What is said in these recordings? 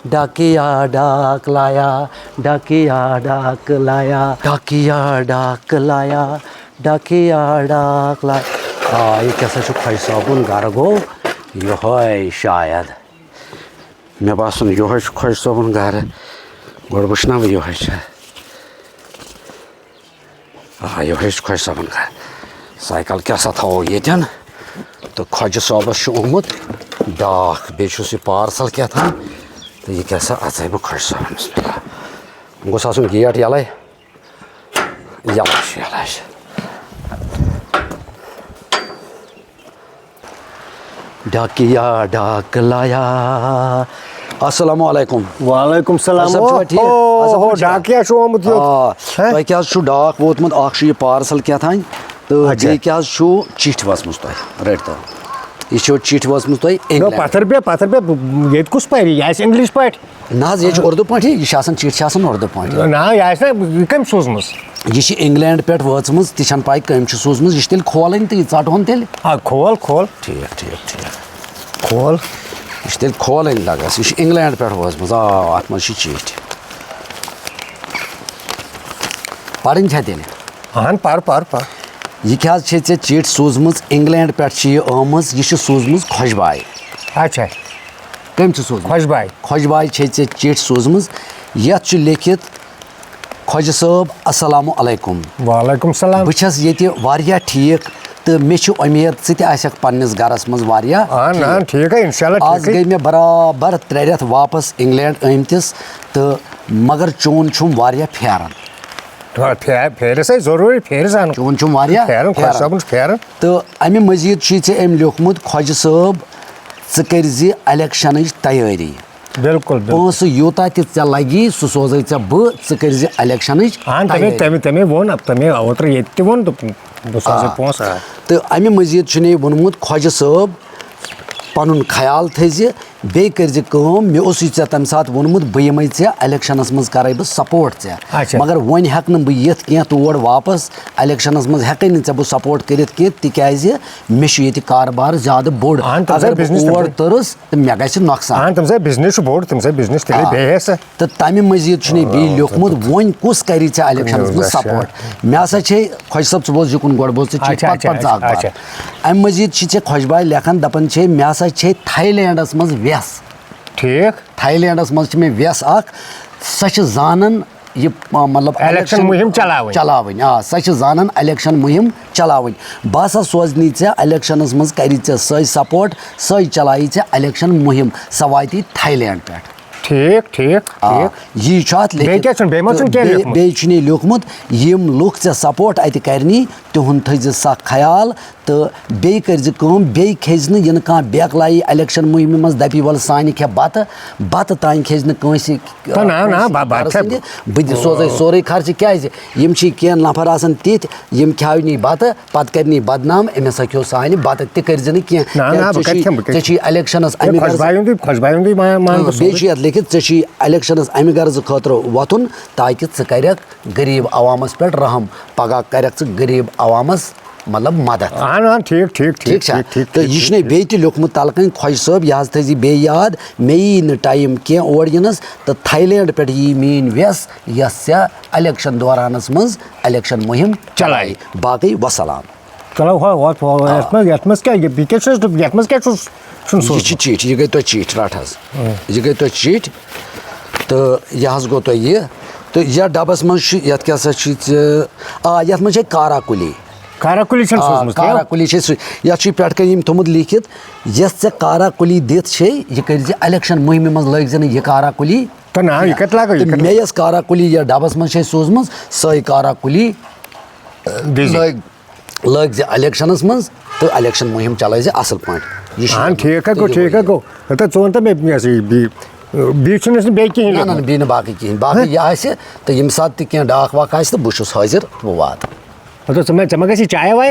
डाकिया डाक लाया, डाकिया डाक लाया, डाकिया डाक लाया, डाकिया डाक लाया। ये कैसा खुश साबुन घर गो ये शायद मे बासन ये खुश साबुन घर गोड़ वुना बह ये खुश साबुन घर साइकिल क्या थो ये तो खुज साबस ओमुत डाक बेस पार्सल क्या था तो ये क्या अचे बह खुश साबन गोस आसन गेट यल डाकिया डाक लाया। अस्सलाम वालेकुम। वालेकुम सलाम। डाकिया आमुत तुम क्या डाक वोतमुत यह पार्सल क्या था तो बे क्या चिठ वचम तुम रट तो यह चिठ वचम तुम पत्थर पे ये कुछ पे यह इंग्लिश पे ना ये उर्दू पे यह चिठ उर्दू पे ना यह कम सोजम यह इंग्लैंड पे वचम ती पाई कम सोजम यह तेल खोलन तो यह षटन तेल खोल खोल ठीक ठीक ठीक खोल यह तेल खोलन लगस यह इंग्लैंड पे वचम अत मज चिठ पढ़न तेल हाँ पर पर पर यह क्या चिठ सोजम इंग्लैंड पे आम यह सोजम खुशबाई। अच्छा कम सोजम खुशबाई खुशबाई चिठ सोजम यथ लिखित खुज साहब अस्सलाम अलैकुम। वालेकुम सलाम। बस ये ठीक तो मे उम्मीद षक पन्निस गरस मज ठीक है इंशाल्लाह। आज गई मे बराबर 3 रेत वापस इंग्लैंड आमतिस तो मगर चोन छुम वारिया फेरन फेर से जरूरी फेर चोन छुम वारिया फेरन तो अमे मजीद अम लिखमुत खुज साहब च कर इलेक्शन तैयारी बिल्कुल पोस यूता ते लगी सह सोज बह च कर इलेक्शन तमें वोन तमें ओतर ये वोन पोस तो अमे मजीद वोनमुत खुज साहब पन ख्याल थि बे कर मे तम सात वोनमुत बह यम इलेक्शनस मज कर बह सपोर्ट ऐ मगर वन हेक बह यिथ कह तोड़ वापस इलेक्शनस मज हेक बह सपोर्ट कर तिकाज मे कारोबार ज्यादा बोड़ अगर और तरस तो मे ग नौकसान बिजनेस बोड़ बिजनेस तो तमें मजीद बे लिखमुत वन कुस कर इलेक्शनस मज सपोर्ट मे हसा खुज साहब च बोज युन गोड़ बोज अम मजीद खुशबाई लेखन दपान मे हसा थाईलैंडस मज व्यस ठीक थाईलैंडस मज मे व्यस सह जानन यह मतलब इलेक्शन मुहिम चलावन सह जानन इलेक्शन मुहिम चलावन बह हसा सोजनी इलेक्शनस मज कर सपोर्ट सह चलाई इलेक्शन मुहिम सह वाती थाईलैंड पे ठीक ठीक बे लिखमुत यम लुक सपोर्ट अत करनी तिहुंद थी सा ख्याल तो बे बे खेज इन कह बेक लाई इलेक्शन मुहिम मज दपी वल सान खे बत तान खेज बह सोज सोरे खर्च क्या कह नफर आसान तिथ यम खावनी बत पत करनी बदनाम अमे हसा खो सान बत तह कह इलेक्शनस बे लिखित इलेक्शनस अमे गर्ज खतर वोतुन ताकि कर गरीब अवामस पे रहम पगह कर गरीब अवामस मतलब मदद ठीक ठीक ठीक ठीक तो यह बे लिखमुत तलकन खुज साहब यह थी बे याद मे यी न टाइम कह और यनस तो थाईलैंड पे यी मीन व्यस यस इलेक्शन दौरानस मज इलेक्शन मुहिम चलाई बाकी वसलाम। चीट यह गई तुम चीट रट यह गई तुम चीट तो यह गो तुम यह तो यह डबस मज क्या ये मज काराकुली काराकुली काराकुली पे थोमुत लिखित यस काराकुली दिथ यह कर इलेक्शन मुहिम मज लग यह काराकुली मे यस काराकुली यह डबस मज सोजम सही काराकुली लग इलेक्शनस मज तो इलेक्शन मुहिम चल असल पे ठीक है गो तो बे बाकी कहें बाकी यह तो यम सात तह डाक वाक तो बहुत हाजिर बह वात चाय वाय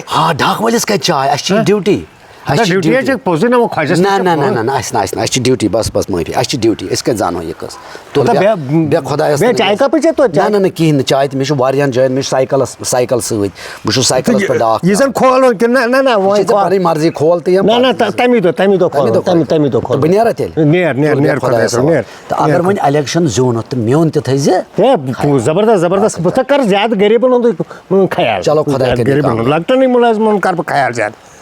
हाँ डाक वलिस कत चाय अ ड्यूटी पोजन ना ना ना ना अस ड्यूटी बस बस माफी अस ड्यूटी अस कत जानो यह कस बे खुदा चाय कप ना ना ना कहें चाय मे जान मे साइकिल सत बहुत साइकिल पे डाक यह खोल ना ना ना पी मर्जी खोल तो ना ना तमी दो बह नेरा तेल तो अगर वो इलेक्शन जोन तो मेन थे जबरदस्त जबरदस्त बह कर ज्यादा गरीबन ख्याल चलो खुदा गरीबन लकटन मुलाजमन कर ख्याल ज्यादा